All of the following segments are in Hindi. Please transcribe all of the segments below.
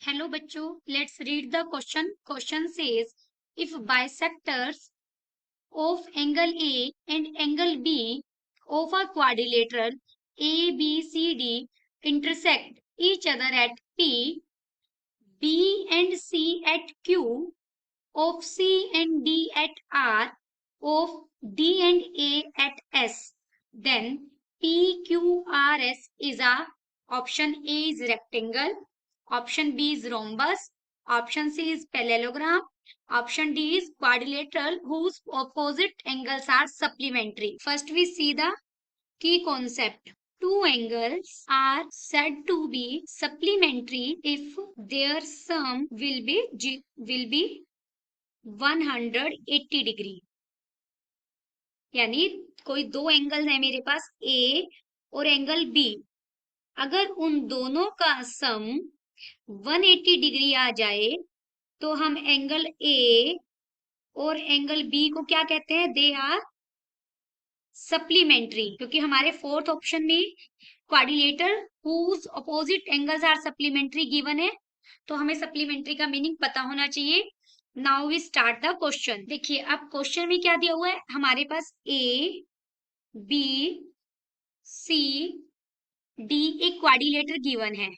हेलो बच्चों, let's read the question. Question says if bisectors of angle A and angle B of a quadrilateral ABCD intersect each other at P, B and C at Q, of C and D at R, of D and A at S, then PQRS is a option A is rectangle, option B is rhombus, option C is parallelogram, option D is quadrilateral whose opposite angles are supplementary. First we see the key concept. Two angles are said to be supplementary if their sum will be 180 degree. यानी कोई दो एंगल है मेरे पास ए और एंगल बी, अगर उन दोनों का सम 180 डिग्री आ जाए तो हम एंगल ए और एंगल बी को क्या कहते हैं? They are supplementary. क्योंकि हमारे फोर्थ ऑप्शन में quadrilateral whose opposite angles are supplementary given है, तो हमें सप्लीमेंट्री का मीनिंग पता होना चाहिए. Now we start the question. देखिए अब क्वेश्चन में क्या दिया हुआ है, हमारे पास ए बी सी डी एक क्वाड्रिलेटर गिवन है.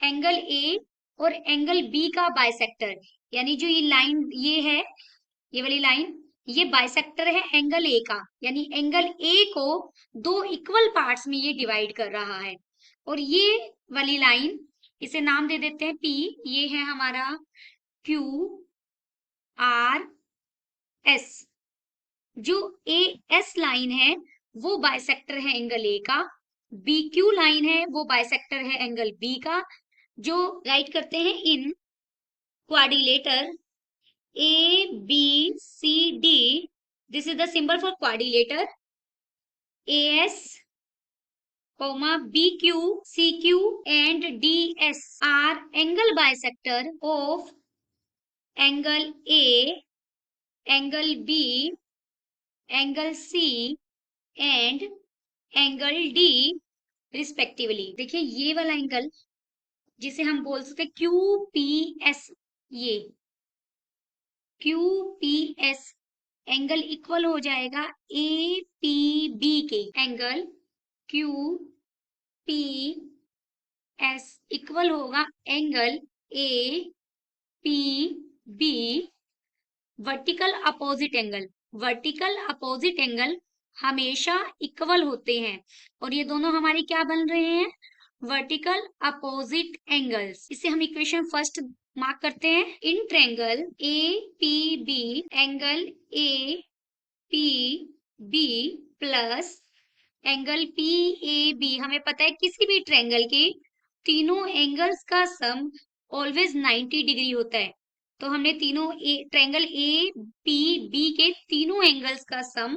एंगल ए और एंगल बी का बाइसेक्टर, यानी जो ये लाइन ये है, ये वाली लाइन, ये बाइसेक्टर है एंगल ए का, यानी एंगल ए को दो इक्वल पार्ट्स में ये डिवाइड कर रहा है. और ये वाली लाइन, इसे नाम दे देते हैं पी, ये है हमारा क्यू आर एस. जो ए एस लाइन है वो बाइसेक्टर है एंगल ए का, बी क्यू लाइन है वो बाइसेक्टर है एंगल बी का, जो राइट करते हैं इन quadrilateral A, B, C, D. This is the symbol for quadrilateral. AS, BQ, CQ and DS are angle bisector of angle A, angle B, angle C and angle D respectively. देखिए ये वाला एंगल जिसे हम बोल सकते हैं QPS, ये QPS एंगल इक्वल हो जाएगा APB के. एंगल QPS इक्वल होगा angle APB. Vertical opposite angle, vertical opposite angle हमेशा इक्वल होते हैं और ये दोनों हमारे क्या बन रहे हैं? Vertical opposite angles. इसे हम इक्वेशन फर्स्ट मार्क करते हैं. In triangle A P B angle A P B plus angle P A B, हमें पता है किसी भी ट्रायंगल के तीनों एंगल्स का सम ऑलवेज 90 डिग्री होता है. तो हमने तीनों ट्रायंगल ए पी बी के तीनों एंगल्स का सम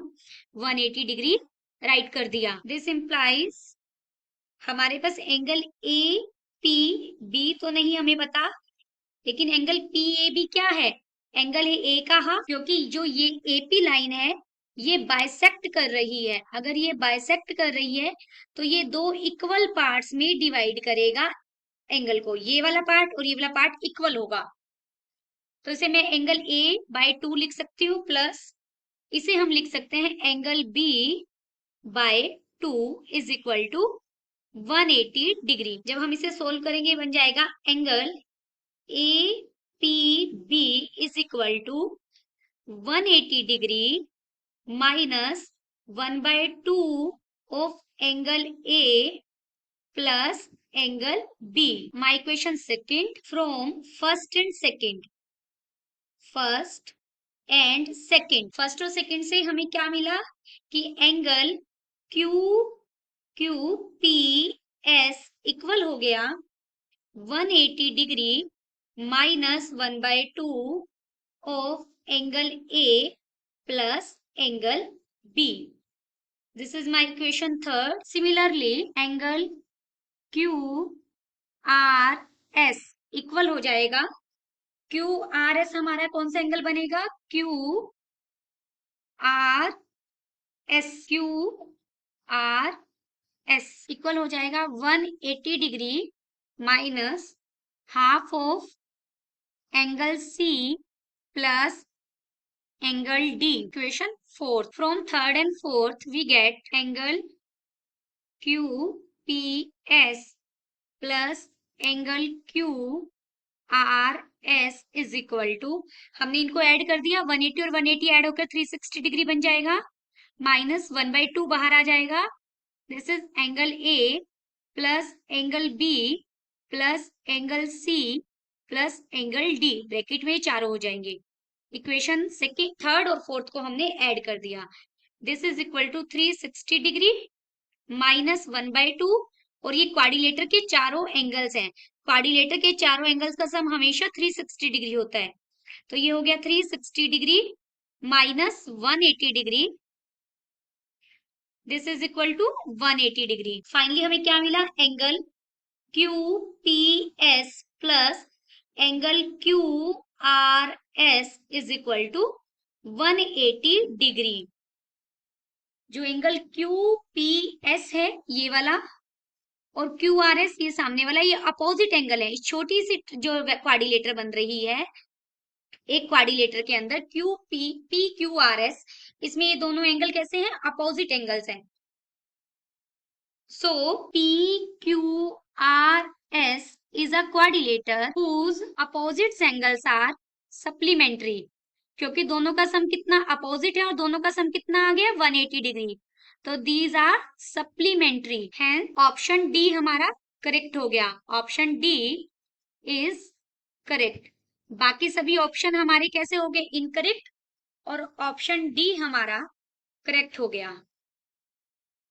180 डिग्री राइट कर दिया. दिस इंप्लाइज हमारे पास एंगल ए पी बी तो नहीं हमें पता, लेकिन एंगल पी ए बी क्या है? एंगल है ए का हाफ, क्योंकि जो ये एपी लाइन है ये बाइसेक्ट कर रही है. अगर ये बाइसेक्ट कर रही है तो ये दो इक्वल पार्ट्स में डिवाइड करेगा एंगल को. ये वाला पार्ट और ये वाला पार्ट इक्वल होगा, तो इसे मैं एंगल ए बाय 2 लिख सकती हूँ, प्लस इसे हम लिख सकते हैं angle B by 2 is equal to 180 degree. जब हम इसे सोल्व करेंगे बन जाएगा angle A P B is equal to 180 degree minus 1/2 of angle A plus angle B. My equation second from first and second. First and second, first और सेकेंड से हमें क्या मिला कि angle Q Q P S equal हो गया 180 degree minus 1/2 of angle A plus angle B. This is my equation third. Similarly angle Q R S equal हो जाएगा, क्यू आर एस हमारा कौन सा एंगल बनेगा? Q R S, Q R S equal हो जाएगा 180 degree minus half of angle C plus angle D. Equation 4. From third and fourth, we get angle QPS plus angle QRS is equal to, हमने इनको ऐड कर दिया, 180 और 180 ऐड होकर 360 डिग्री बन जाएगा, माइनस 1/2 बाहर आ जाएगा. This is angle A plus angle B plus angle C plus angle D. Bracket में चारों हो जाएंगे. इक्वेशन सेकेंड, थर्ड और फोर्थ को हमने ऐड कर दिया. This is equal to 360 degree minus 1/2. और ये क्वाड्रिलेटर के चारों एंगल्स हैं. क्वाड्रिलेटर के चारों एंगल्स का सम हमेशा 360 डिग्री होता है. तो ये हो गया 360 degree minus 180 degree. This is equal to 180 degree. Finally हमें क्या मिला? Angle QPS plus angle QRS is equal to 180 degree. जो एंगल QPS है ये वाला और QRS ये सामने वाला, ये अपोजिट एंगल है. छोटी सी जो क्वाड्रिलेटर बन रही है एक क्वाड्रिलेटर के अंदर, PQRS, इसमें ये दोनों एंगल कैसे हैं? अपोजिट एंगल्स हैं. सो PQRS is a quadrilateral whose opposite angles are supplementary. क्योंकि दोनों का सम कितना अपोजिट है और दोनों का सम कितना आ गया? 180 डिग्री. तो दीज आर सप्लीमेंट्री. है ऑप्शन डी हमारा करेक्ट हो गया. Option D is correct. बाकी सभी ऑप्शन हमारे कैसे हो गए? इनकरेक्ट. और ऑप्शन डी हमारा करेक्ट हो गया.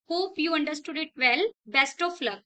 Hope you understood it well. Best of luck.